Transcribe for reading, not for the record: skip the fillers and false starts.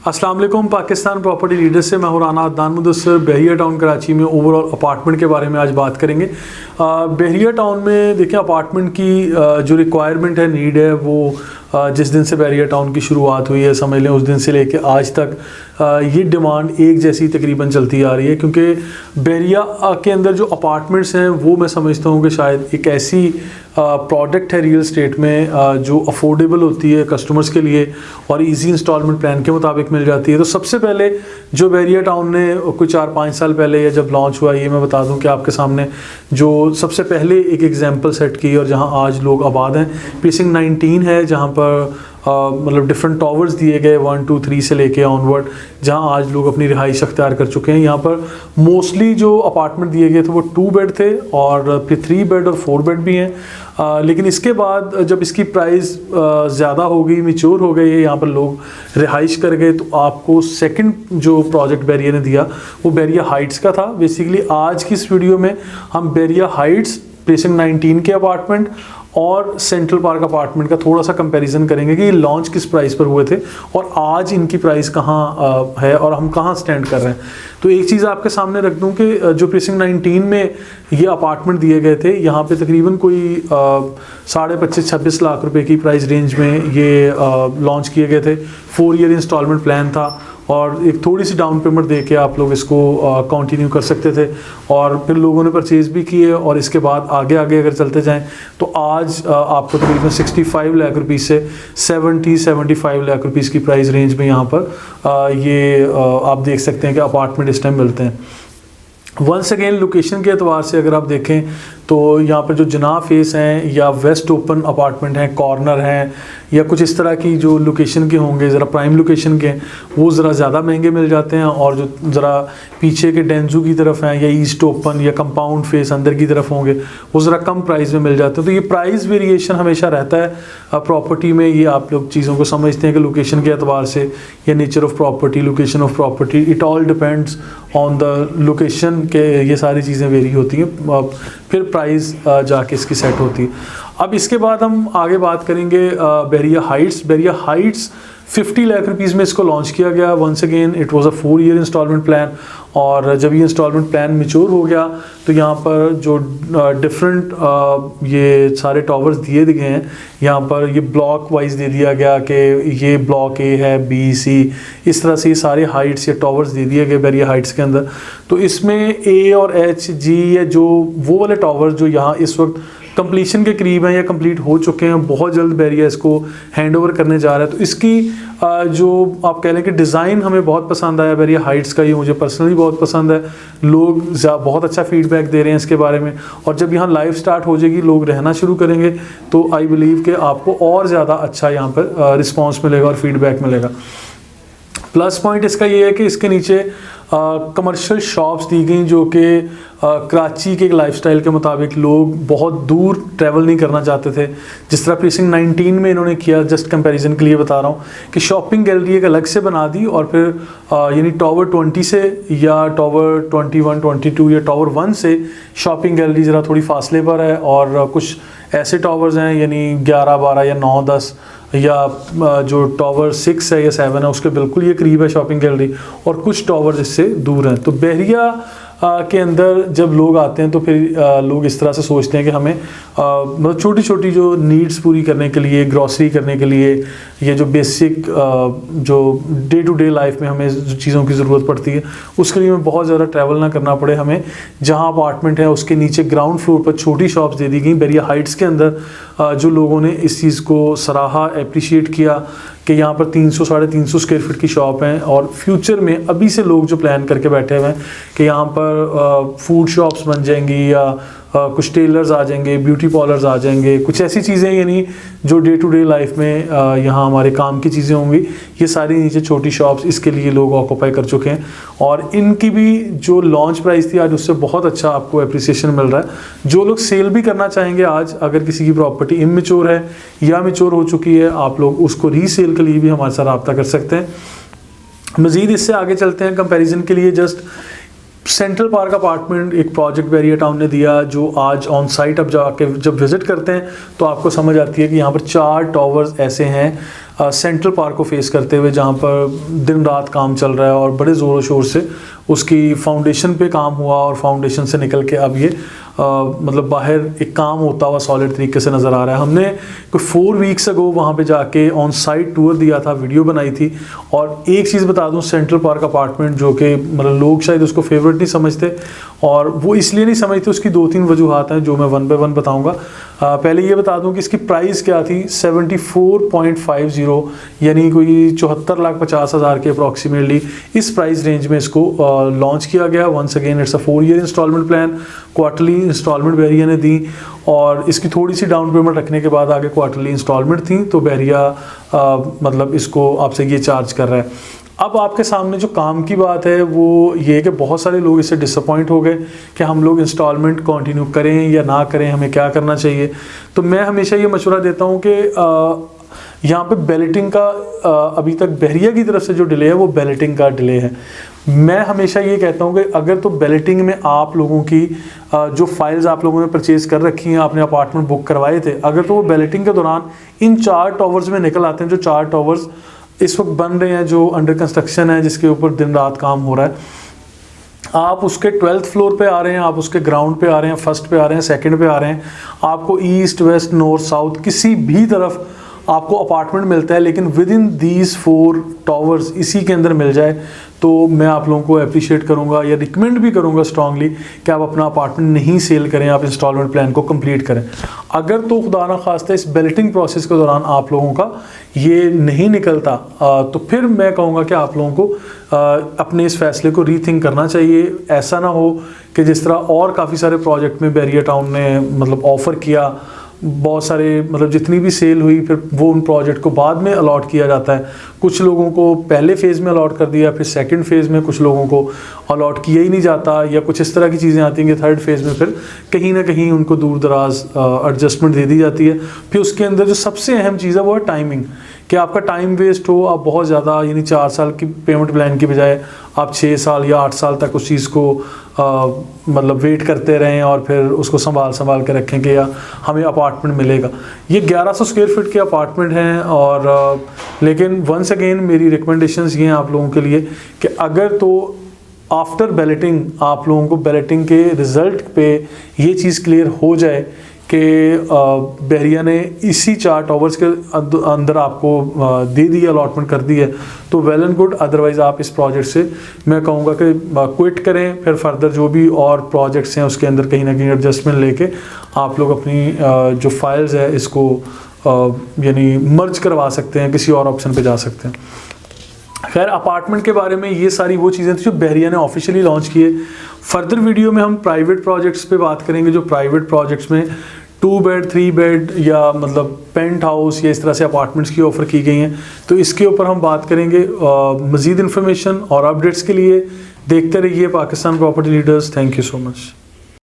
अस्सलाम वालेकुम। Pakistan property leader से मैं हूं राना अदनान मुदस्सिर। बहरिया टाउन कराची में ओवरऑल अपार्टमेंट के बारे में आज बात करेंगे। बहरिया टाउन में देखिए अपार्टमेंट की जो रिक्वायरमेंट है, नीड है, वो जिस दिन से बहरिया टाउन की शुरुआत हुई है, समझ लें उस दिन से लेके आज तक ये डिमांड एक जैसी तकरीबन चलती आ रही है। क्योंकि बहरिया के अंदर जो अपार्टमेंट्स हैं वो मैं समझता हूँ कि शायद एक ऐसी प्रोडक्ट है रियल स्टेट में जो अफोर्डेबल होती है कस्टमर्स के लिए और इजी इंस्टॉलमेंट प्लान के मुताबिक मिल जाती है। तो सबसे पहले जो बहरिया टाउन ने कुछ 4-5 साल पहले या जब लॉन्च हुआ, ये मैं बता दूं कि आपके सामने जो सबसे पहले एक एग्जांपल सेट की और जहां आज लोग आबाद हैं, प्रीसिंक्ट 19 है, जहां पर मतलब डिफरेंट टावर्स दिए गए 1, 2, 3 से लेके ऑनवर्ड, जहां आज लोग अपनी रिहाइश अख्तियार कर चुके हैं। यहाँ पर मोस्टली जो अपार्टमेंट दिए गए थे वो 2 बेड थे और फिर 3 बेड और 4 बेड भी हैं। लेकिन इसके बाद जब इसकी प्राइस ज़्यादा हो गई, मैच्योर हो गई है, यहाँ पर लोग रिहाइश कर गए, तो आपको सेकंड जो प्रोजेक्ट बहरिया ने दिया वो बहरिया हाइट्स का था। बेसिकली आज की इस वीडियो में हम बहरिया हाइट्स, प्रीसिंक्ट 19 के अपार्टमेंट और सेंट्रल पार्क अपार्टमेंट का थोड़ा सा कंपैरिजन करेंगे कि ये लॉन्च किस प्राइस पर हुए थे और आज इनकी प्राइस कहाँ है और हम कहाँ स्टैंड कर रहे हैं। तो एक चीज़ आपके सामने रख दूं कि जो प्रीसिंक्ट 19 में ये अपार्टमेंट दिए गए थे, यहाँ पे तकरीबन कोई 25-26 लाख रुपए की प्राइस रेंज में ये लॉन्च किए गए थे। 4 ईयर इंस्टॉलमेंट प्लान था और एक थोड़ी सी डाउन पेमेंट दे के आप लोग इसको कंटिन्यू कर सकते थे और फिर लोगों ने परचेज़ भी किए। और इसके बाद आगे आगे अगर चलते जाएं तो आज आपको तकरीबन 65 लाख रुपीज़ से 70-75 लाख रुपीज़ की प्राइस रेंज में यहाँ पर ये आप देख सकते हैं कि अपार्टमेंट इस टाइम मिलते हैं। वंस अगेन लोकेशन के अतबार से अगर आप देखें तो यहाँ पर जो जना फेस हैं या वेस्ट ओपन अपार्टमेंट हैं, कॉर्नर हैं या कुछ इस तरह की जो लोकेशन के होंगे, ज़रा प्राइम लोकेशन के, वो ज़रा ज़्यादा महंगे मिल जाते हैं। और जो ज़रा पीछे के डेंजू की तरफ हैं या ईस्ट ओपन या कंपाउंड फेस अंदर की तरफ होंगे, वो ज़रा कम प्राइस में मिल जाते हैं। तो ये प्राइस वेरिएशन हमेशा रहता है प्रॉपर्टी में। ये आप लोग चीज़ों को समझते हैं कि लोकेशन के अतबार से या nature of property, location of property, it all depends on the location के, ये सारी चीज़ें वेरी होती हैं, फिर प्राइस जाके इसकी सेट होती है। अब इसके बाद हम आगे बात करेंगे Bahria Heights. Bahria Heights 50 lakh rupees में इसको लॉन्च किया गया। Once again it was a 4 year instalment plan और जब ये इंस्टॉलमेंट प्लान मैच्योर हो गया तो यहाँ पर जो डिफरेंट ये सारे टावर्स दिए गए हैं, यहाँ पर ये ब्लॉक वाइज दे दिया गया कि ये ब्लॉक ए है, बी, सी, इस तरह से ये सारे हाइट्स या टावर्स दे दिए गए बहरिया हाइट्स के अंदर। तो इसमें ए और एच, जी या जो वो वाले टावर्स जो यहाँ इस वक्त कंप्लीशन के करीब हैं या कंप्लीट हो चुके हैं, बहुत जल्द बहरिया इसको हैंड ओवर करने जा रहा है। तो इसकी जो आप कह लें कि डिज़ाइन हमें बहुत पसंद आया बहरिया हाइट्स का, ये मुझे पर्सनली बहुत पसंद है। लोग बहुत अच्छा फीडबैक दे रहे हैं इसके बारे में और जब यहाँ लाइव स्टार्ट हो जाएगी, लोग रहना शुरू करेंगे, तो आई बिलीव कि आपको और ज़्यादा अच्छा यहाँ पर रिस्पॉन्स मिलेगा और फीडबैक मिलेगा। प्लस पॉइंट इसका ये है कि इसके नीचे कमर्शियल शॉप्स दी गई जो कि कराची के लाइफस्टाइल के मुताबिक लोग बहुत दूर ट्रैवल नहीं करना चाहते थे, जिस तरह प्रीसिंक्ट 19 में इन्होंने किया। जस्ट कंपैरिजन के लिए बता रहा हूँ कि शॉपिंग गैलरी एक अलग से बना दी और फिर यानी टावर 20 से या टावर 21, 22 या टावर 1 से शॉपिंग गैलरी ज़रा थोड़ी फासले पर है और कुछ ऐसे टावर्स हैं यानी 11, 12 या 9, 10 या जो टावर 6 है या 7 है उसके बिल्कुल ये करीब है शॉपिंग गैलरी और कुछ टावर इससे दूर हैं। तो बहरिया के अंदर जब लोग आते हैं तो फिर लोग इस तरह से सोचते हैं कि हमें मतलब छोटी छोटी जो नीड्स पूरी करने के लिए, ग्रॉसरी करने के लिए, ये जो बेसिक जो डे टू डे लाइफ में हमें जो चीज़ों की ज़रूरत पड़ती है उसके लिए हमें बहुत ज़्यादा ट्रैवल ना करना पड़े। हमें जहाँ अपार्टमेंट है उसके नीचे ग्राउंड फ्लोर पर छोटी शॉप्स दे दी गई बहरिया हाइट्स के अंदर। जो लोगों ने इस चीज़ को सराहा, अप्रिशिएट किया कि यहाँ पर 300-350 स्क्वायर फीट की शॉप हैं और फ्यूचर में अभी से लोग जो प्लान करके बैठे हुए हैं कि यहाँ पर फूड शॉप्स बन जाएंगी या कुछ टेलर्स आ जाएंगे, ब्यूटी पार्लर्स आ जाएंगे, कुछ ऐसी चीज़ें यानी जो डे टू डे लाइफ में यहाँ हमारे काम की चीज़ें होंगी, ये सारी नीचे छोटी शॉप्स इसके लिए लोग ऑक्यूपाई कर चुके हैं। और इनकी भी जो लॉन्च प्राइस थी आज उससे बहुत अच्छा आपको एप्रिसिएशन मिल रहा है। जो लोग सेल भी करना चाहेंगे आज, अगर किसी की प्रॉपर्टी इमैच्योर है या मैच्योर हो चुकी है, आप लोग उसको रीसेल के लिए भी हमारे साथ रब्ता कर सकते हैं। मज़ीद इससे आगे चलते हैं कंपैरिजन के लिए। जस्ट सेंट्रल पार्क अपार्टमेंट एक प्रोजेक्ट बहरिया टाउन ने दिया जो आज ऑन साइट अब जाके जब विज़िट करते हैं तो आपको समझ आती है कि यहाँ पर 4 टावर्स ऐसे हैं सेंट्रल पार्क को फेस करते हुए, जहाँ पर दिन रात काम चल रहा है और बड़े ज़ोरों शोर से उसकी फाउंडेशन पे काम हुआ और फाउंडेशन से निकल के अब ये मतलब बाहर एक काम होता हुआ सॉलिड तरीके से नज़र आ रहा है। हमने कोई 4 वीक्स अगो वहाँ पे जाके ऑन साइट टूर दिया था, वीडियो बनाई थी। और एक चीज़ बता दूँ, सेंट्रल पार्क अपार्टमेंट जो कि मतलब लोग शायद उसको फेवरेट नहीं समझते, और वो इसलिए नहीं समझते, उसकी 2-3 वजूहात हैं जो मैं 1 बाय 1 बताऊँगा। पहले ये बता दूँ कि इसकी प्राइस क्या थी, 74.50 यानी कोई 74,50,000 के अप्रॉक्सीमेटली इस प्राइस रेंज में इसको लॉन्च किया गया। Once again it's a 4 year instalment plan, quarterly installment Bahria ने दी, और इसकी थोड़ी सी डाउन पेमेंट रखने के बाद आगे क्वार्टरली इंस्टॉलमेंट थी, तो बहरिया मतलब इसको आपसे ये चार्ज कर रहा है। अब आपके सामने जो काम की बात है वो ये है कि बहुत सारे लोग इससे डिसअपॉइंट हो गए कि हम लोग इंस्टॉलमेंट कंटिन्यू करें या ना करें, हमें क्या करना चाहिए। तो मैं हमेशा ये मशवरा देता हूँ कि यहाँ पे बैलेटिंग का अभी तक बहरिया की तरफ से जो डिले है वो बैलेटिंग का डिले है। मैं हमेशा ये कहता हूँ कि अगर तो बैलेटिंग में आप लोगों की जो फाइल्स आप लोगों ने परचेज कर रखी हैं, आपने अपार्टमेंट बुक करवाए थे, अगर तो वो बैलेटिंग के दौरान इन 4 टावर्स में निकल आते हैं, जो 4 टावर्स इस वक्त बन रहे हैं, जो अंडर कंस्ट्रक्शन है, जिसके ऊपर दिन रात काम हो रहा है, आप उसके 12th फ्लोर पे आ रहे हैं, आप उसके ग्राउंड पे आ रहे हैं, फर्स्ट पे आ रहे हैं, सेकंड पे आ रहे हैं, आपको ईस्ट वेस्ट नॉर्थ साउथ किसी भी तरफ आपको अपार्टमेंट मिलता है, लेकिन विद इन दीज 4 टावर्स इसी के अंदर मिल जाए, तो मैं आप लोगों को अप्रिशिएट करूंगा या रिकमेंड भी करूंगा स्ट्रांगली कि आप अपना अपार्टमेंट नहीं सेल करें, आप इंस्टॉलमेंट प्लान को कंप्लीट करें। अगर तो खुदा ना खास्ता इस बैलेटिंग प्रोसेस के दौरान आप लोगों का ये नहीं निकलता, तो फिर मैं कहूँगा कि आप लोगों को अपने इस फैसले को रीथिंक करना चाहिए। ऐसा ना हो कि जिस तरह और काफ़ी सारे प्रोजेक्ट में बहरिया टाउन ने मतलब ऑफ़र किया, बहुत सारे मतलब जितनी भी सेल हुई फिर वो उन प्रोजेक्ट को बाद में अलॉट किया जाता है। कुछ लोगों को पहले फ़ेज़ में अलॉट कर दिया, फिर सेकंड फ़ेज़ में कुछ लोगों को अलॉट किया ही नहीं जाता, या कुछ इस तरह की चीज़ें आती हैं कि थर्ड फेज़ में फिर कहीं ना कहीं उनको दूर दराज एडजस्टमेंट दे दी जाती है। फिर उसके अंदर जो सबसे अहम चीज़ है वो है टाइमिंग, कि आपका टाइम वेस्ट हो, आप बहुत ज़्यादा यानी 4 साल की पेमेंट प्लान की बजाय आप 6 साल या 8 साल तक उस चीज़ को मतलब वेट करते रहें और फिर उसको संभाल के रखें कि या हमें अपार्टमेंट मिलेगा। ये 1100 स्क्वायर फीट के अपार्टमेंट हैं, और लेकिन वंस अगेन मेरी रिकमेंडेशंस ये हैं आप लोगों के लिए कि अगर तो आफ्टर बैलेटिंग आप लोगों को बैलेटिंग के रिज़ल्ट पे ये चीज़ क्लियर हो जाए कि बहरिया ने इसी 4 टावर्स के अंदर आपको दे दी, अलॉटमेंट कर दी है, तो वेल एंड गुड। अदरवाइज़ आप इस प्रोजेक्ट से मैं कहूँगा कि क्विट करें, फिर फर्दर जो भी और प्रोजेक्ट्स हैं उसके अंदर कहीं ना कहीं एडजस्टमेंट लेके आप लोग अपनी जो फाइल्स है इसको यानी मर्ज करवा सकते हैं, किसी और ऑप्शन पे जा सकते हैं। खैर, अपार्टमेंट के बारे में ये सारी वो चीज़ें थी जो बहरिया ने ऑफिशियली लॉन्च किए। फर्दर वीडियो में हम प्राइवेट प्रोजेक्ट्स पे बात करेंगे, जो प्राइवेट प्रोजेक्ट्स में 2 बेड 3 बेड या मतलब पेंट हाउस या इस तरह से अपार्टमेंट्स की ऑफ़र की गई हैं, तो इसके ऊपर हम बात करेंगे। मज़ीद इन्फॉर्मेशन और अपडेट्स के लिए देखते रहिए Pakistan property leaders. Thank you so much.